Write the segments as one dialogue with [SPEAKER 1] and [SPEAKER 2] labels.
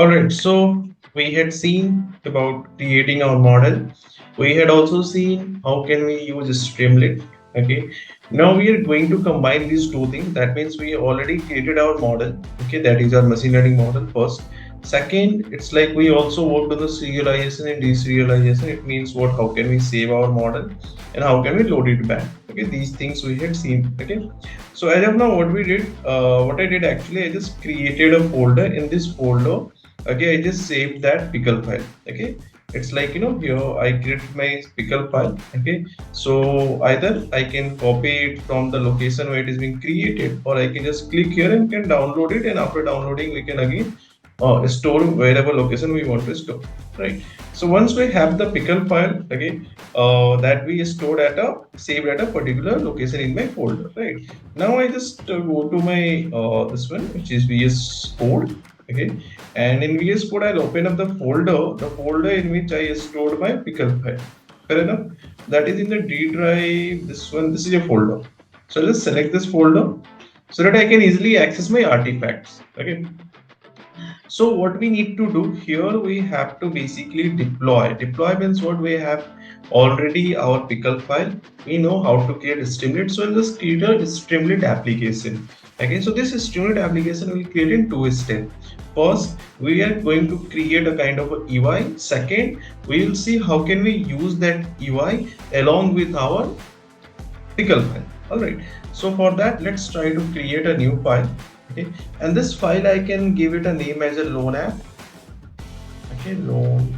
[SPEAKER 1] All right, so we had seen about creating our model. We had also seen how can we use Streamlit. Okay, now we are going to combine these two things. That means we already created our model. Okay, that is our machine learning model first. Second, it's like we also worked on the serialization and deserialization. It means what? How can we save our model and how can we load it back? Okay, these things we had seen. Okay, so as of now, what we did, what I did actually, I just created a folder. In this folder, okay, I just saved that pickle file. Okay, it's like here I created my pickle file. Okay, so either I can copy it from the location where it is being created, or I can just click here and can download it, and after downloading we can again store wherever location we want to store, right? So once we have the pickle file, okay, that we stored at a saved at a particular location in my folder, right? Now I just go to my this one, which is VS Code. Okay, and in VS Code I'll open up the folder in which I stored my pickle file. Fair enough. That is in the D drive. This one, this is a folder. So I'll just select this folder so that I can easily access my artifacts. Okay, so what we need to do here, we have to basically deploy. Deploy means what? We have already our pickle file. We know how to create a Streamlit. So I'll just create a Streamlit application. Okay, so this Streamlit application will create in two steps. First, we are going to create a kind of a UI. Second, we will see how can we use that UI along with our pickle file. All right, so for that, let's try to create a new file. Okay, and this file I can give it a name as a loan app. Okay, loan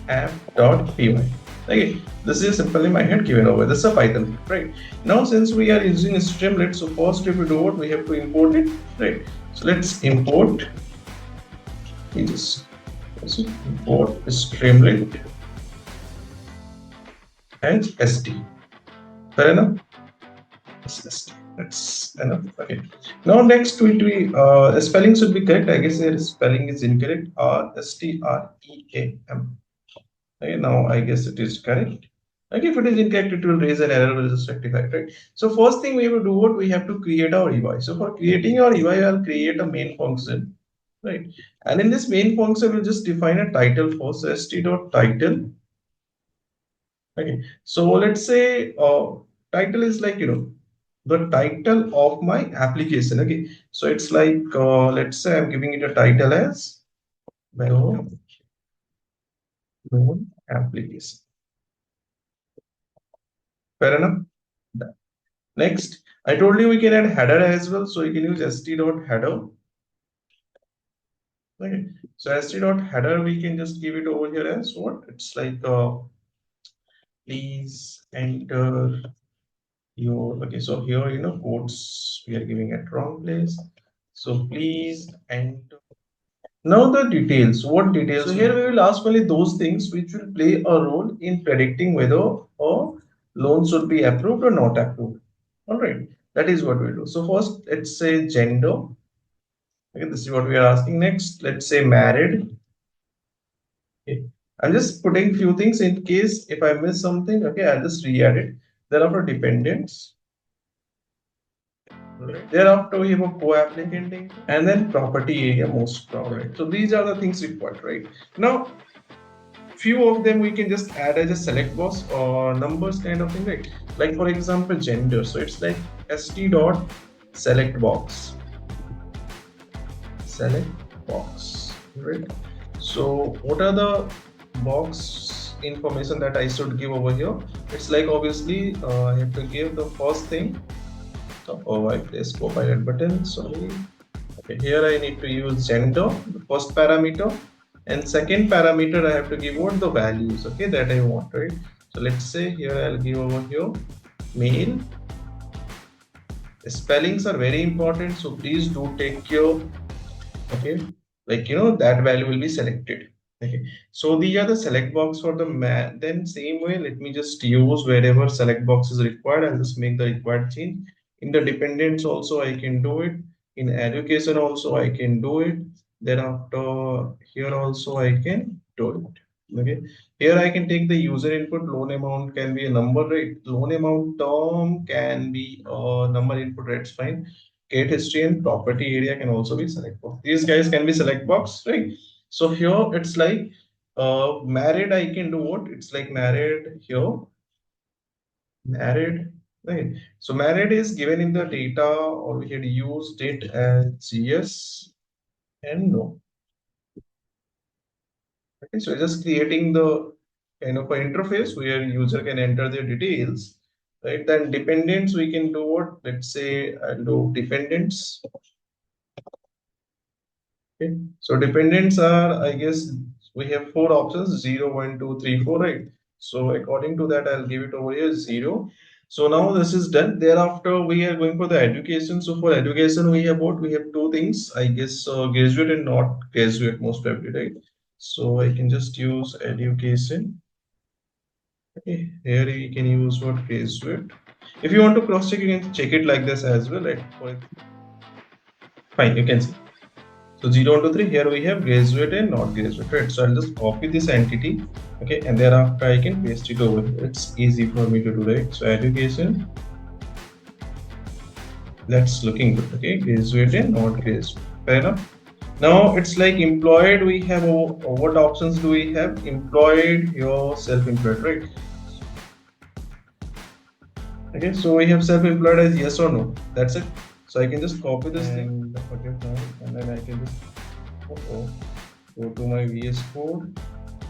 [SPEAKER 1] app.py. Okay, this is simple name I had given over. This is a Python, right? Now since we are using Streamlit, so first if we do what, we have to import it, right? So let's import. We just import Streamlit and st. Fair enough. That's enough. Okay. Now next spelling should be correct. I guess their spelling is incorrect. Stream. Okay, now I guess it is correct. Like if it is incorrect, it will raise an error. We'll just rectify it, right? So first thing we will do what we have to create our UI. So for creating our UI, I'll create a main function, right? And in this main function, we'll just define a title first. So st.title. Okay. So let's say title is like the title of my application. Okay, so it's like let's say I'm giving it a title as welcome loan application. Fair enough. Done. Next, I told you we can add header as well, so you can use st.header. Okay, so st.header we can just give it over here as what? It's like please enter your, okay, so here quotes we are giving at wrong place, so please enter. Now the details. What details? So here we will ask only those things which will play a role in predicting whether a loan should be approved or not approved. All right, that is what we do. So first, let's say gender. Okay, this is what we are asking. Next, let's say married. Okay, I'm just putting few things in case if I miss something. Okay, I'll just re-add it. Thereafter, dependents. Right. Thereafter, we have a co-applicant income and then property area most probably. Right. So these are the things required, right? Now, few of them we can just add as a select box or numbers kind of thing, right? Like for example, gender. So it's like st dot select box, right? So what are the box information that I should give over here? It's like obviously I have to give the first thing. Oh, I place copilot button. Sorry. Okay, here I need to use gender, the first parameter, and second parameter I have to give what the values, okay, that I want, right? So let's say here I'll give over here male. Spellings are very important, so please do take care. Okay, like that value will be selected. Okay, so these are the select box for the man. Then same way, let me just use wherever select box is required. I'll just make the required change. In the dependents also I can do it. In education also I can do it. Then after here also I can do it. Okay, here I can take the user input. Loan amount can be a number, right? Loan amount term can be a number input, right? It's fine. create history, and property area can also be select box. These guys can be select box, right? So here it's like married. I can do what? It's like married here, married, right? So married is given in the data, or we had used it as yes and no. Okay, so just creating the kind of an interface where user can enter their details, right? Then dependents, we can do what? Let's say I'll do dependents. Okay, so dependents are, I guess, we have four options: 0, 1, 2, 3, 4, right? So according to that, I'll give it over here 0. So now this is done. Thereafter, we are going for the education. So for education, we have what? We have two things, I guess, graduate and not graduate, most probably, right? So I can just use education. Okay, here we can use what? Graduate. If you want to cross check, you can check it like this as well, right? Fine, you can see. So 0 to 3, here we have graduate and not graduate, right? So I'll just copy this entity, okay, and thereafter I can paste it over here. It's easy for me to do, right? So education, that's looking good, okay, graduate and not graduate, fair enough. Now it's like employed, we have what options do we have? Employed, your self-employed, right? Okay, so we have self-employed as yes or no. That's it. So I can just copy this thing, okay, fine, and then I can just go to my VS Code.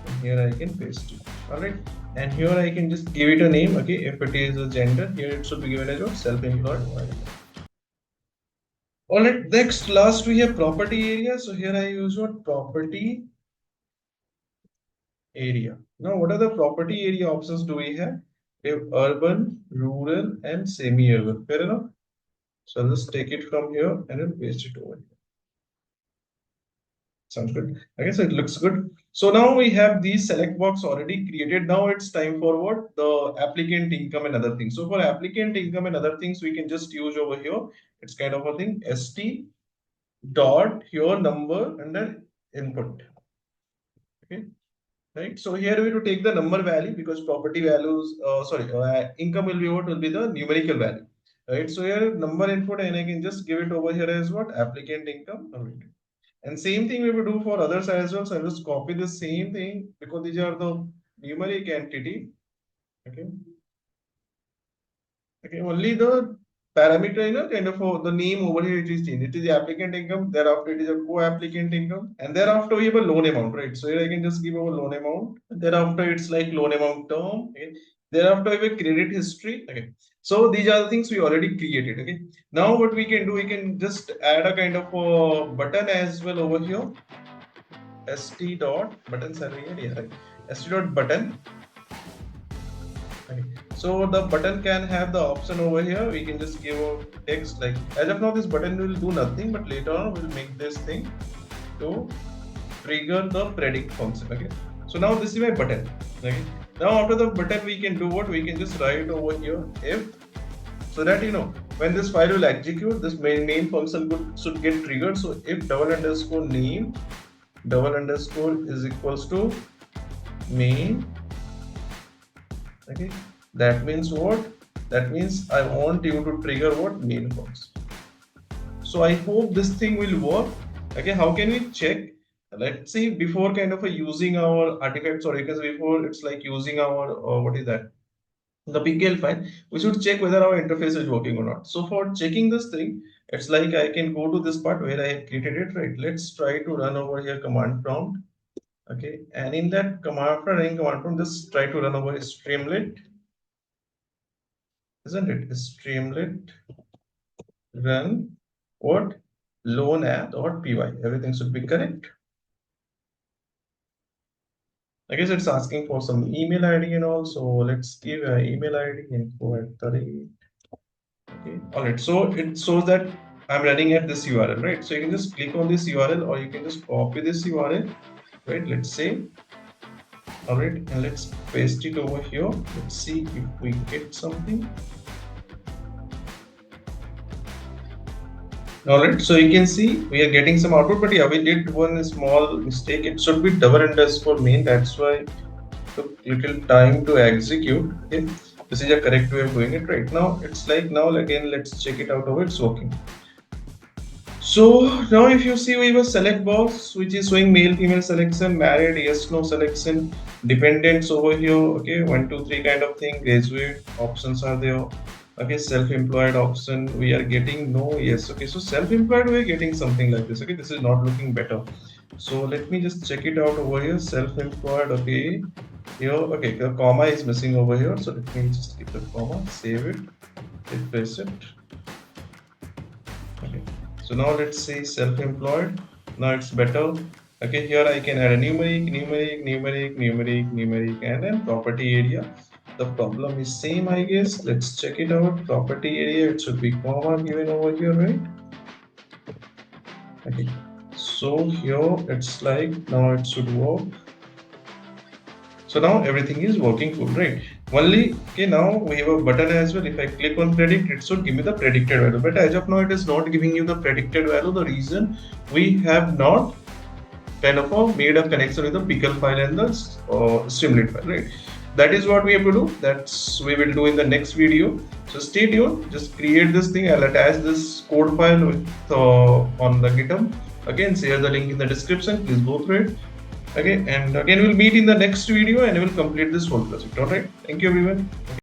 [SPEAKER 1] And here I can paste it. All right, and here I can just give it a name. Okay, if it is a gender, here it should be given as a self-employed. All right, next, last we have property area. So here I use what? Property area. Now, what are the property area options do we have? We have urban, rural, and semi-urban. Fair enough. So I'll just take it from here and then paste it over here. Sounds good. I guess it looks good. So now we have these select box already created. Now it's time for what? The applicant income and other things. So for applicant income and other things, we can just use over here. It's kind of a thing. ST dot your number and then input. Okay. Right. So here we have to take the number value because property values, income will be what will be the numerical value. Right. So here number input and I can just give it over here as what? Applicant income. And same thing we will do for others as well. So I'll just copy the same thing because these are the numeric entity. Okay. Okay. Only the parameter, kind of the name over here it is changed. It is the applicant income. Thereafter it is a co-applicant income. And thereafter we have a loan amount, right? So here I can just give a loan amount. Thereafter it's like loan amount term. Okay. Thereafter we have credit history. Okay. So these are the things we already created. Okay. Now what we can do, we can just add a kind of a button as well over here. st dot button st dot button. Okay. So the button can have the option over here. We can just give a text like, as of now this button will do nothing, but later on we'll make this thing to trigger the predict function. Okay. So now this is my button. Okay. Now after the button we can do what? We can just write over here if, so that when this file will execute, this main function should get triggered. So if double underscore name double underscore is equals to main. Okay, that means what? That means I want you to trigger what? Main function. So I hope this thing will work. Okay, how can we check? Let's see, before kind of using our artifacts, or because before it's like using our what is that? The PKL file, we should check whether our interface is working or not. So for checking this thing, it's like I can go to this part where I have created it, right? Let's try to run over here command prompt. Okay, and in that command, after running command prompt, just try to run over Streamlit, isn't it? Streamlit run what? Loan app.py. Everything should be correct. I guess it's asking for some email ID and all. So let's give an email ID info@. Okay, all right. So it shows that I'm running at this URL, right? So you can just click on this URL or you can just copy this URL, right? Let's say, all right, and let's paste it over here. Let's see if we get something. All right, so you can see we are getting some output, but yeah, we did one small mistake. It should be double underscore main. That's why it took little time to execute. Okay, this is a correct way of doing it right now. It's like now again, let's check it out over. It's working. So now if you see, we have a select box which is showing male female selection, married yes no selection, dependents over here, okay, 1 2 3 kind of thing, graduate options are there, okay, self-employed option we are getting no, yes, okay, so self-employed we are getting something like this, okay, this is not looking better. So let me just check it out over here, self-employed, okay, here, okay, the comma is missing over here, so let me just keep the comma, save it, refresh it. Okay, so now let's say self-employed. Now it's better. Okay, here I can add a numeric, and then property area. The problem is same, I guess. Let's check it out. Property area, it should be comma given over here, right? Okay, so here it's like now it should work. So now everything is working full, right? Only, okay, now we have a button as well. If I click on predict, it should give me the predicted value. But as of now, it is not giving you the predicted value. The reason we have not kind of made a connection with the pickle file and the Streamlit file, right? That is what we have to do. That's we will do in the next video. So stay tuned. Just create this thing. I'll attach this code file with on the GitHub. Again, share the link in the description. Please go through it. Okay, and again we'll meet in the next video and we'll complete this whole project. All right. Thank you, everyone.